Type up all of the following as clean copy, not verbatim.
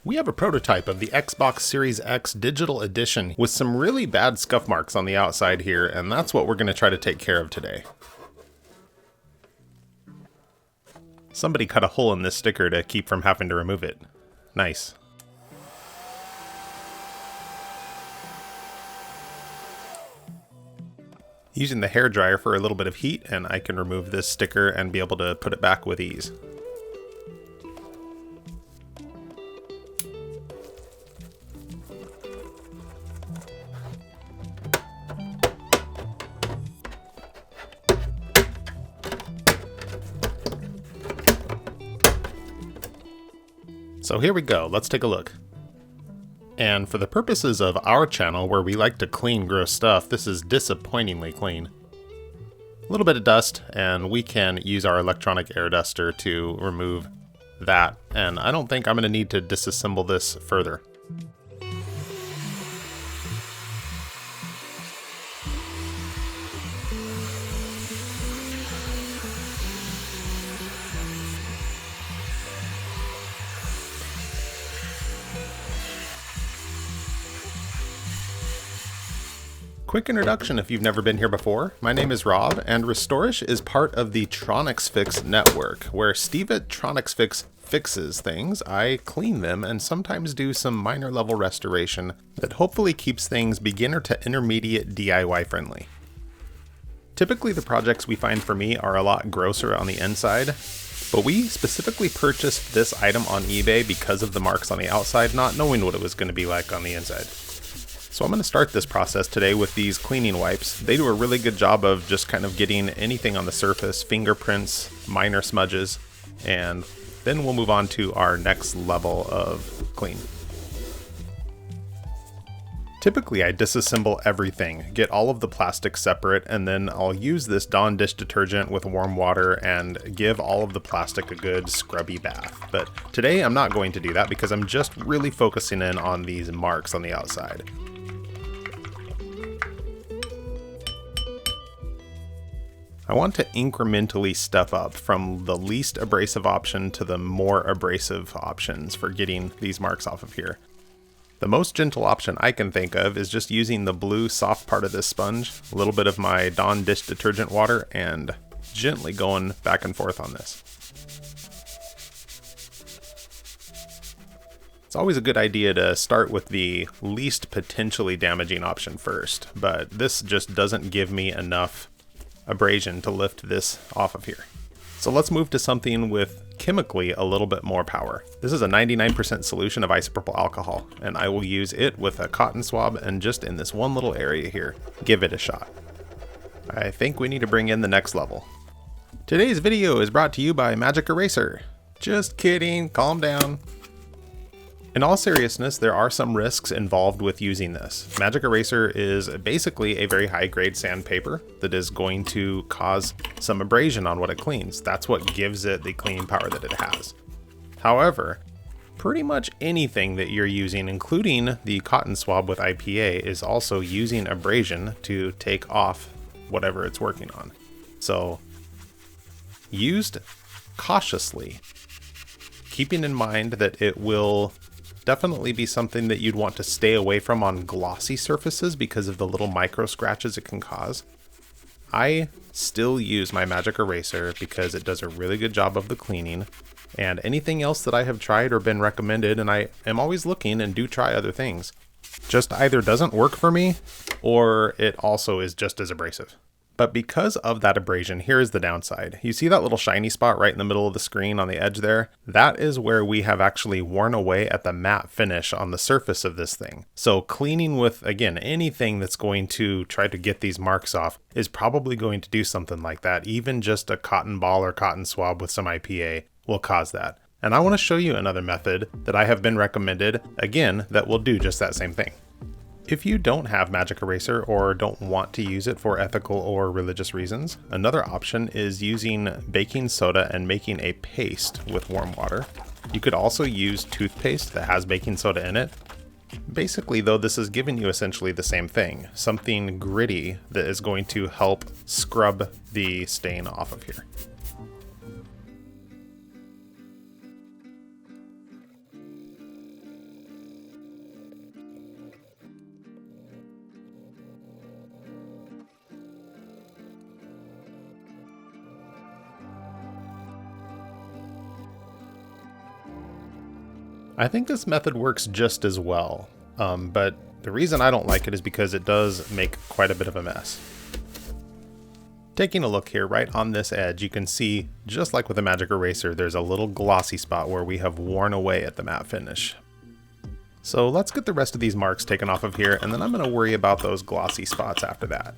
We have a prototype of the Xbox Series X Digital Edition with some really bad scuff marks on the outside here, and that's what we're going to try to take care of today. Somebody cut a hole in this sticker to keep from having to remove it. Nice. Using the hairdryer for a little bit of heat, and I can remove this sticker and be able to put it back with ease. So here we go, let's take a look. And for the purposes of our channel, where we like to clean gross stuff, this is disappointingly clean. A little bit of dust, and we can use our electronic air duster to remove that. And I don't think I'm going to need to disassemble this further. Quick introduction if you've never been here before. My name is Rob, and Restorish is part of the Tronics Fix network, where Steve at Tronics Fix fixes things, I clean them, and sometimes do some minor level restoration that hopefully keeps things beginner to intermediate DIY friendly. Typically the projects we find for me are a lot grosser on the inside, but we specifically purchased this item on eBay because of the marks on the outside, not knowing what it was going to be like on the inside. So I'm going to start this process today with these cleaning wipes. They do a really good job of just kind of getting anything on the surface, fingerprints, minor smudges, and then we'll move on to our next level of clean. Typically I disassemble everything, get all of the plastic separate, and then I'll use this Dawn dish detergent with warm water and give all of the plastic a good scrubby bath. But today I'm not going to do that because I'm just really focusing in on these marks on the outside. I want to incrementally step up from the least abrasive option to the more abrasive options for getting these marks off of here. The most gentle option I can think of is just using the blue soft part of this sponge, a little bit of my Dawn dish detergent water, and gently going back and forth on this. It's always a good idea to start with the least potentially damaging option first, but this just doesn't give me enough abrasion to lift this off of here. So let's move to something with chemically a little bit more power. This is a 99% solution of isopropyl alcohol, and I will use it with a cotton swab and just in this one little area here, give it a shot. I think we need to bring in the next level. Today's video is brought to you by Magic Eraser. Just kidding, calm down. In all seriousness, there are some risks involved with using this. Magic Eraser is basically a very high-grade sandpaper that is going to cause some abrasion on what it cleans. That's what gives it the cleaning power that it has. However, pretty much anything that you're using, including the cotton swab with IPA, is also using abrasion to take off whatever it's working on. So, used cautiously, keeping in mind that it will definitely be something that you'd want to stay away from on glossy surfaces because of the little micro scratches it can cause. I still use my Magic Eraser because it does a really good job of the cleaning, and anything else that I have tried or been recommended, and I am always looking and do try other things, just either doesn't work for me or it also is just as abrasive. But because of that abrasion, here is the downside. You see that little shiny spot right in the middle of the screen on the edge there? That is where we have actually worn away at the matte finish on the surface of this thing. So cleaning with, again, anything that's going to try to get these marks off is probably going to do something like that. Even just a cotton ball or cotton swab with some IPA will cause that. And I want to show you another method that I have been recommended, again, that will do just that same thing. If you don't have Magic Eraser or don't want to use it for ethical or religious reasons, another option is using baking soda and making a paste with warm water. You could also use toothpaste that has baking soda in it. Basically, though, this is giving you essentially the same thing, something gritty that is going to help scrub the stain off of here. I think this method works just as well, but the reason I don't like it is because it does make quite a bit of a mess. Taking a look here, right on this edge, you can see, just like with the magic eraser, there's a little glossy spot where we have worn away at the matte finish. So let's get the rest of these marks taken off of here, and then I'm going to worry about those glossy spots after that.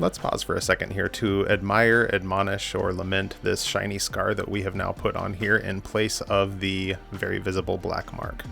Let's pause for a second here to admire, admonish, or lament this shiny scar that we have now put on here in place of the very visible black mark.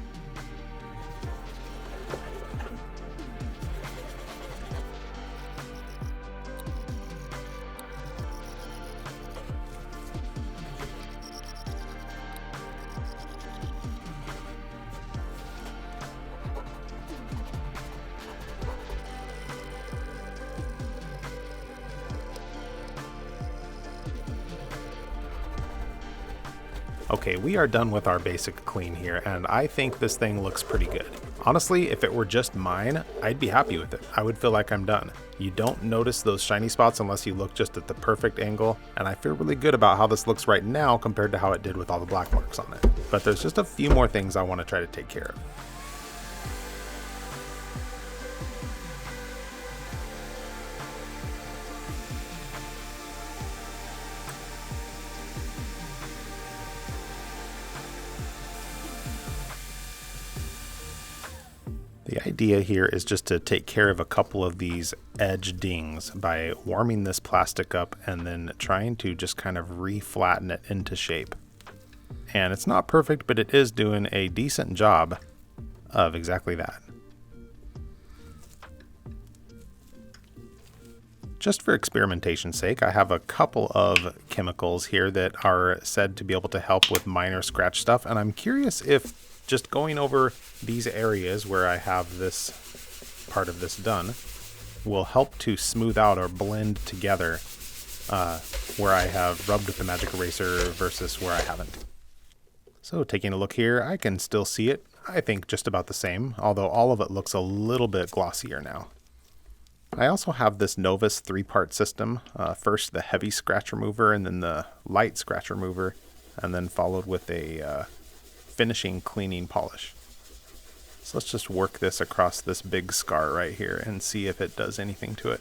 Okay, we are done with our basic clean here, and I think this thing looks pretty good. Honestly, if it were just mine, I'd be happy with it. I would feel like I'm done. You don't notice those shiny spots unless you look just at the perfect angle, and I feel really good about how this looks right now compared to how it did with all the black marks on it. But there's just a few more things I want to try to take care of. The idea here is just to take care of a couple of these edge dings by warming this plastic up and then trying to just kind of re-flatten it into shape. And it's not perfect, but it is doing a decent job of exactly that. Just for experimentation's sake, I have a couple of chemicals here that are said to be able to help with minor scratch stuff, and I'm curious if just going over these areas where I have this part of this done will help to smooth out or blend together where I have rubbed with the magic eraser versus where I haven't. So taking a look here, I can still see it, I think just about the same, although all of it looks a little bit glossier now. I also have this Novus 3-part system, first the heavy scratch remover and then the light scratch remover, and then followed with a finishing cleaning polish. So let's just work this across this big scar right here and see if it does anything to it.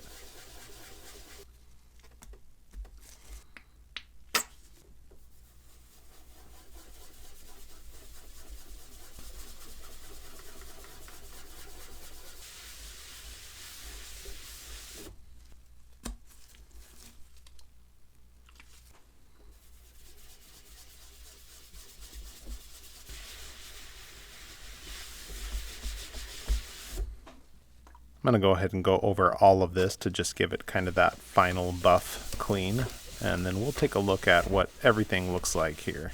I'm going to go ahead and go over all of this to just give it kind of that final buff clean, and then we'll take a look at what everything looks like here.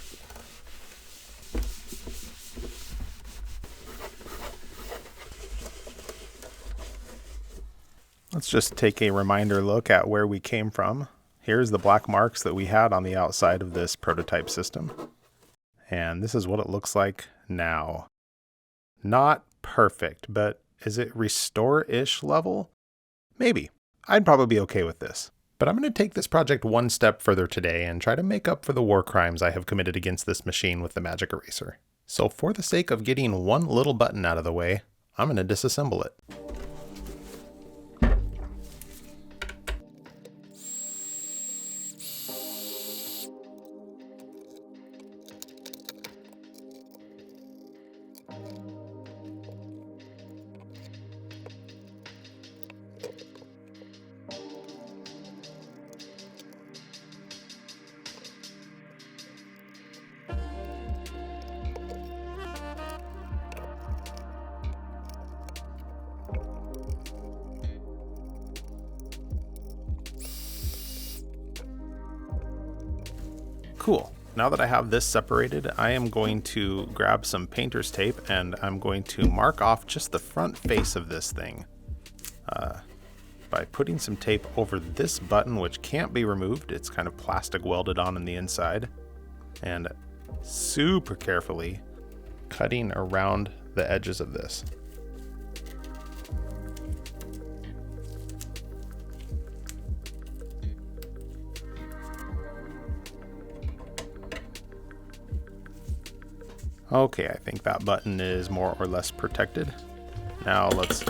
Let's just take a reminder look at where we came from. Here's the black marks that we had on the outside of this prototype system. And this is what it looks like now. Not perfect, but is it restore-ish level? Maybe. I'd probably be okay with this. But I'm going to take this project one step further today and try to make up for the war crimes I have committed against this machine with the magic eraser. So for the sake of getting one little button out of the way, I'm going to disassemble it. Cool. Now that I have this separated, I am going to grab some painter's tape and I'm going to mark off just the front face of this thing by putting some tape over this button, which can't be removed. It's kind of plastic welded on the inside, and super carefully cutting around the edges of this. Okay, I think that button is more or less protected. Now let's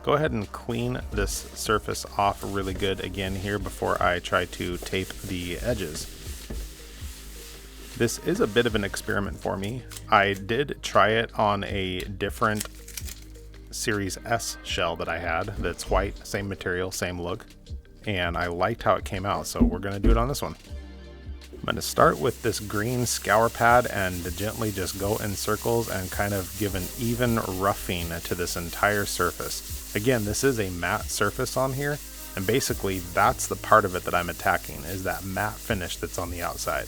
go ahead and clean this surface off really good again here before I try to tape the edges. This is a bit of an experiment for me. I did try it on a different Series S shell that I had that's white, same material, same look, and I liked how it came out, so we're gonna do it on this one. I'm going to start with this green scour pad and gently just go in circles and kind of give an even roughing to this entire surface. Again, this is a matte surface on here, and basically that's the part of it that I'm attacking, is that matte finish that's on the outside.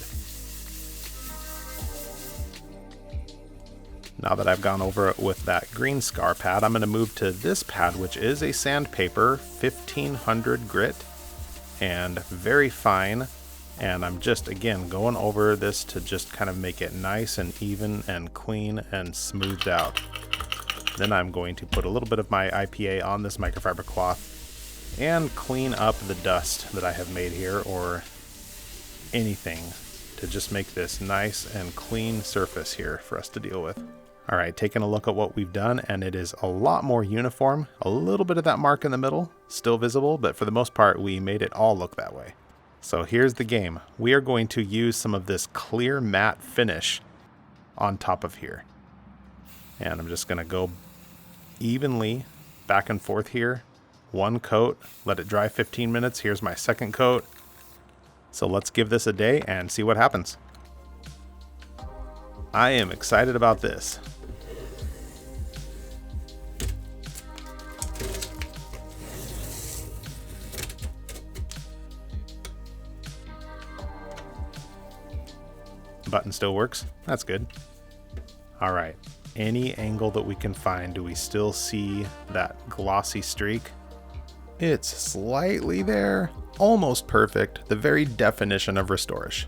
Now that I've gone over it with that green scour pad, I'm going to move to this pad, which is a sandpaper 1500 grit and very fine. And I'm just, again, going over this to just kind of make it nice and even and clean and smoothed out. Then I'm going to put a little bit of my IPA on this microfiber cloth and clean up the dust that I have made here or anything to just make this nice and clean surface here for us to deal with. All right, taking a look at what we've done, and it is a lot more uniform. A little bit of that mark in the middle still visible, but for the most part, we made it all look that way. So here's the game. We are going to use some of this clear matte finish on top of here. And I'm just going to go evenly back and forth here. One coat, let it dry 15 minutes. Here's my second coat. So let's give this a day and see what happens. I am excited about this. Button still works. That's good. All right. Any angle that we can find, do we still see that glossy streak? It's slightly there. Almost perfect. The very definition of Restorish.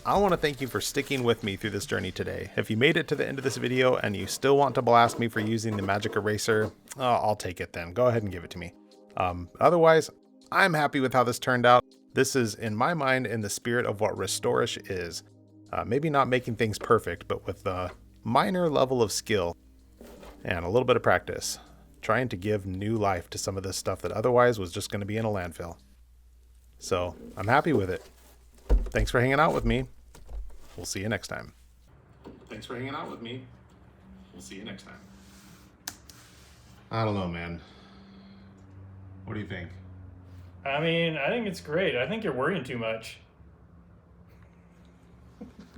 I want to thank you for sticking with me through this journey today. If you made it to the end of this video and you still want to blast me for using the magic eraser, I'll take it then. Go ahead and give it to me. Otherwise, I'm happy with how this turned out. This is, in my mind, in the spirit of what Restorish is. Maybe not making things perfect, but with a minor level of skill and a little bit of practice, trying to give new life to some of this stuff that otherwise was just going to be in a landfill. So I'm happy with it. Thanks for hanging out with me. We'll see you next time. Thanks for hanging out with me. We'll see you next time. I don't know, man. What do you think? I mean, I think it's great. I think you're worrying too much.